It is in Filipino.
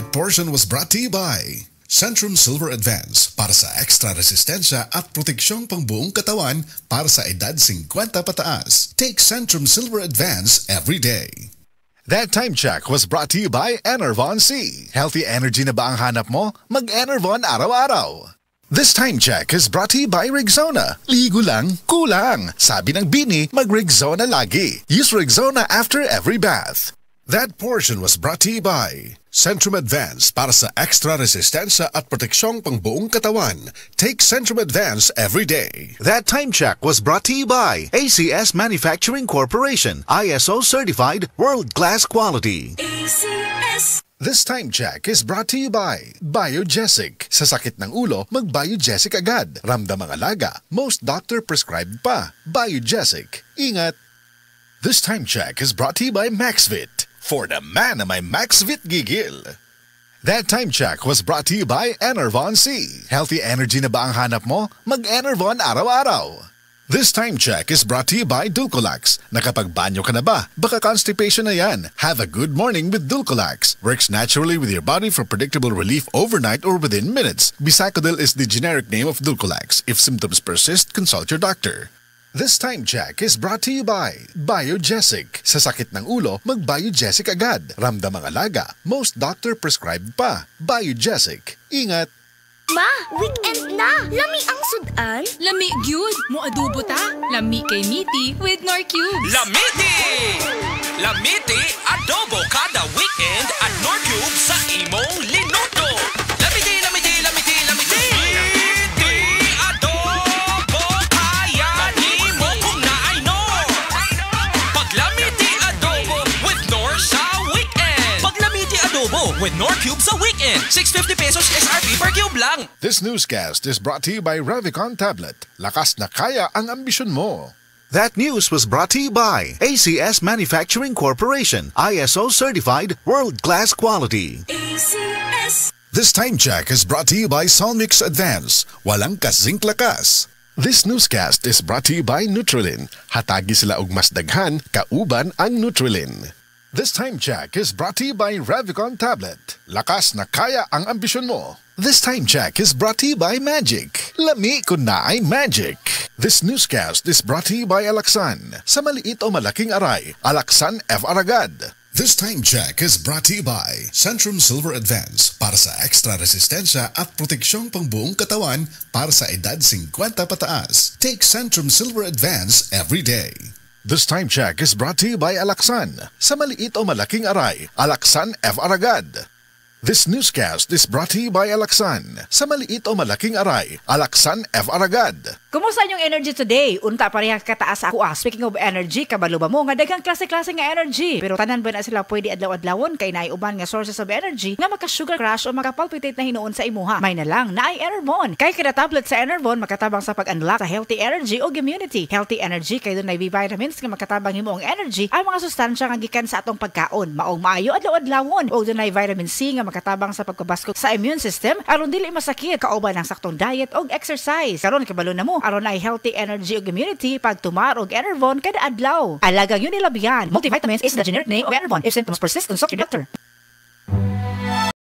That portion was brought to you by Centrum Silver Advance para sa extra resistensya at proteksyong pangbuong katawan para sa edad 50 pataas. Take Centrum Silver Advance every day. That time check was brought to you by Enervon C. Healthy energy na ba ang hanap mo? Mag-Enervon araw-araw. This time check is brought to you by Rexona. Ligo lang, kulang. Sabi ng Bini, mag-Rexona lagi. Use Rexona after every bath. That portion was brought to you by Centrum Advance para sa extra resistensya at proteksyong pangbuong katawan. Take Centrum Advance every day. That time check was brought to you by ACS Manufacturing Corporation. ISO certified world-class quality. ACS. This time check is brought to you by Biogesic. Sa sakit ng ulo, mag-Biogesic agad. Ramdam ang alaga. Most doctor prescribed pa. Biogesic. Ingat. This time check is brought to you by MaxVit. For the man na may MaxVit gigil. That time check was brought to you by Enervon C. Healthy energy na ba ang hanap mo? Mag-Enervon araw-araw. This time check is brought to you by Dulcolax. Nakapagbanyo ka na ba? Baka constipation na yan. Have a good morning with Dulcolax. Works naturally with your body for predictable relief overnight or within minutes. Bisacodil is the generic name of Dulcolax. If symptoms persist, consult your doctor. This time check is brought to you by Biogesic. Sa sakit ng ulo, mag-Biogesic agad. Ramdam ang alaga. Most doctor prescribed pa. Biogesic. Ingat! Ma, weekend na! Lami ang sudan? Lami gyud mo adobo ta. Lami kay Miti with Nor Cubes. Lamiti! Lamiti adobo kada weekend at Nor Cubes sa imong linuto. Lamiti, lamiti, lamiti, lamiti! Lamiti adobo kaya ni mo kung naayno. Pag Lamiti adobo with Nor sa weekend. Pag Lamiti adobo with Nor Cubes sa weekend. 650 pesos SRP per cube lang. This newscast is brought to you by Revicon Tablet. Lakas na kaya ang ambisyon mo. That news was brought to you by ACS Manufacturing Corporation. ISO certified world-class quality. ACS. This time check is brought to you by Solmix Advance. Walang kasing lakas. This newscast is brought to you by Nutrilin. Hatagi sila og mas daghan, kauban ang Nutrilin. This time check is brought to you by Revicon Tablet. Lakas na kaya ang ambisyon mo. This time check is brought to you by Magic. Lami ko na ay Magic. This newscast is brought to you by Alaxan. Sa maliit o malaking aray, Alaxan FR agad. This time check is brought to you by Centrum Silver Advance para sa extra resistensya at proteksyong pangbuong katawan para sa edad 50 pataas. Take Centrum Silver Advance every day. This time check is brought to you by Alaxan. Sa maliit o malaking aray, Alaxan FR agad. This newscast is brought to you by Alaxan. Sa maliit o malaking aray, Alaxan FR agad. Kumusta yung energy today? Unta parehas kataas ako. Speaking of energy, kabalo ba mo nga daghang klase-klase nga energy? Pero tanan ba na sila pwede adlaw-adlawon kay naay uban nga sources of energy nga maka-sugar crash o maka-palpitate na hinuon sa imuha? May na lang, naay Enervon. Kay kada tablet sa Enervon makatabang sa pag-unlock sa healthy energy o immunity. Healthy energy kay dunay B-vitamins nga makatabang himuong energy ang mga sustansya nga gikan sa atong pagkaon. Maong maayo adlaw-adlawon o dunay vitamin C nga makatabang sa pagpabaskog sa immune system aron dili masakit kauban ang saktong diet o exercise. Karon kabalo na mo aron ay healthy energy o immunity pag tumar og Enervon kada adlaw. Alagang yun nilabihan. Multivitamins is the generic name of Enervon. If symptoms persist, consult your doctor.